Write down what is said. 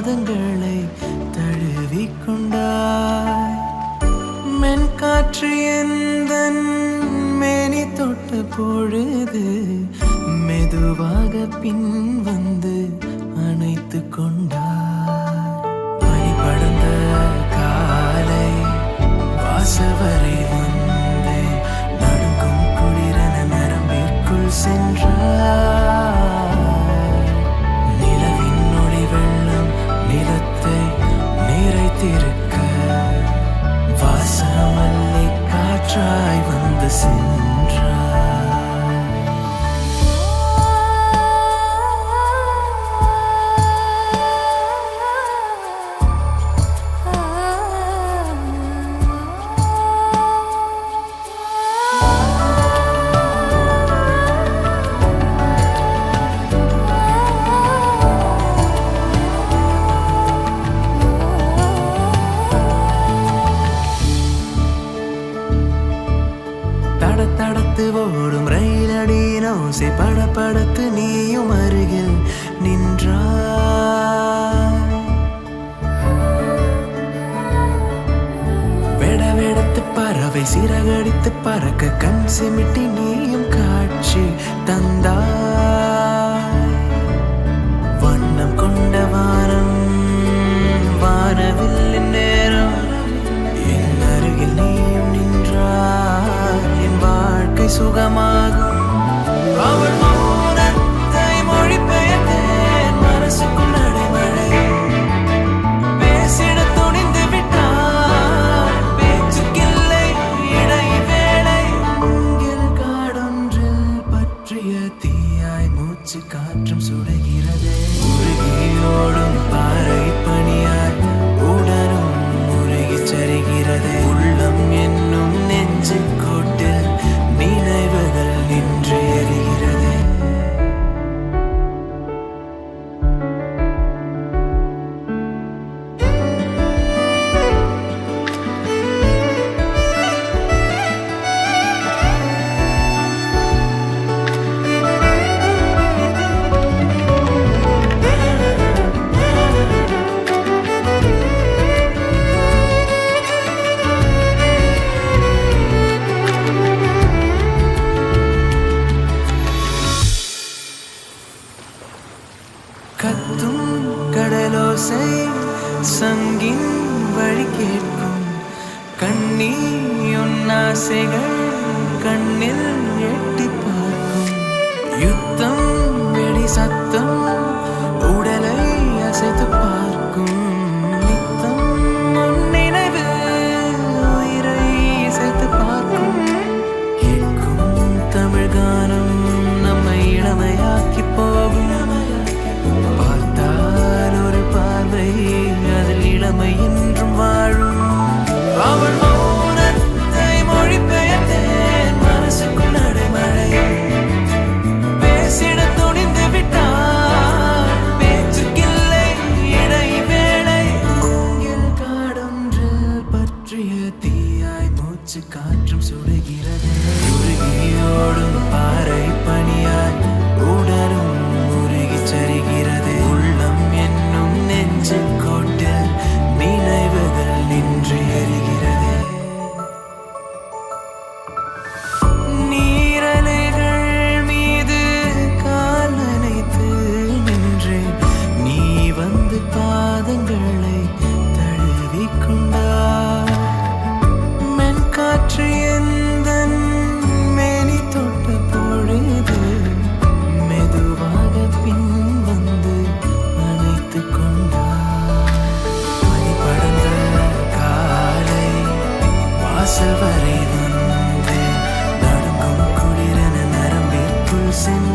பாதங்களை தழுவிக்கொண்டாய். மென்காற்று எந்தன் மேனி தொட்ட பொழுது மெதுவாக பின் வந்து அணைத்து கொண்டாய். பனி படர்ந்த காலை வாசல் வரை வந்து நடுங்கும் குளிரன நரம்பிற்குள் சென்றாய். நிலவின் ஒளி வெள்ளம் நிலத்தை நிறைத்திருக்க வாசமல்லி காற்றாய் வந்து சென்றாய். தடத்து ஓடும் ரயிலடியின் ஓசை படபடத்து நீயும் அருகில் நின்றாய். வெடவெடத்து பறவை சிறகடித்து பறக்க கண் சிமிட்டி நீயும் காட்சி தந்தாய். வண்ணம் கொண்ட வானம் வானவில்லின் நேரம் என் அருகில் நீயும் நின்றாய். என் வாழ்க்கை சுகமாகும். அவள் மௌனத்தை மொழிபெயர்த்தேன் மனசுக்குள் நடைமழை பேசிட துணிந்து விட்டாள். பேச்சுக்கில்லை இடைவேளை. மூங்கில் காடொன்றில் பற்றிய தீயாய் மூச்சு காற்றும் சுடுகிறது. உருகியோடும் பாறை பனியாய் உடலும் உருகிச் சரிகிறது. உள்ளம் என்னும் நெஞ்சு கூட்டில் நினைவுகள் நின்று எரிகிறது. கத்தும் கடலோசை சங்கின் வழி கேட்கும். கண்ணீயுன் ஆசைகள் கண்ணில் எட்டி பார்க்கும். யுத்தம் வெடி சத்தம் உடலை அசைத்து பார்க்கும். நித்தம் உன் நினைவு உயிரை இசைத்து பார்க்கும். கேட்கும் தமிழ் கானம் நம்மை இளமையாக்கி போகும். பார்த்தால் ஒரு பார்வை அதில் இளமை என்றும் வாழும். அவள் மௌனத்தை மொழிபெயர்த்தேன் மனசுக்குள் நடைமழை பேசிட துணிந்து விட்டாள். பேச்சுக்கில்லை இடைவேளை. மூங்கில் காடொன்றில் பற்றிய தீயாய் மூச்சு காற்றும் சுடுகிறது. உருகியோடும் பாறை பனியாய் உடலும் உருகிச் சரிகிறது. உள்ளம் என்னும் நெஞ்சு கோட்டில் நினைவுகள் நின்று எரிகிறது. நீரலைகள் மீது கால் நனைத்து நின்றேன். நீ வந்து பாதங்களை தழுவிக்கொண்டாய். மென்காற்று எந்தன் மேனி தொட்ட பொழுது மெதுவாக பின் வந்து அணைத்து கொண்டாய். பனி படர்ந்த காலை வாசல் வரை வந்து நடுங்கும் குளிரன நரம்பிற்குள் சென்று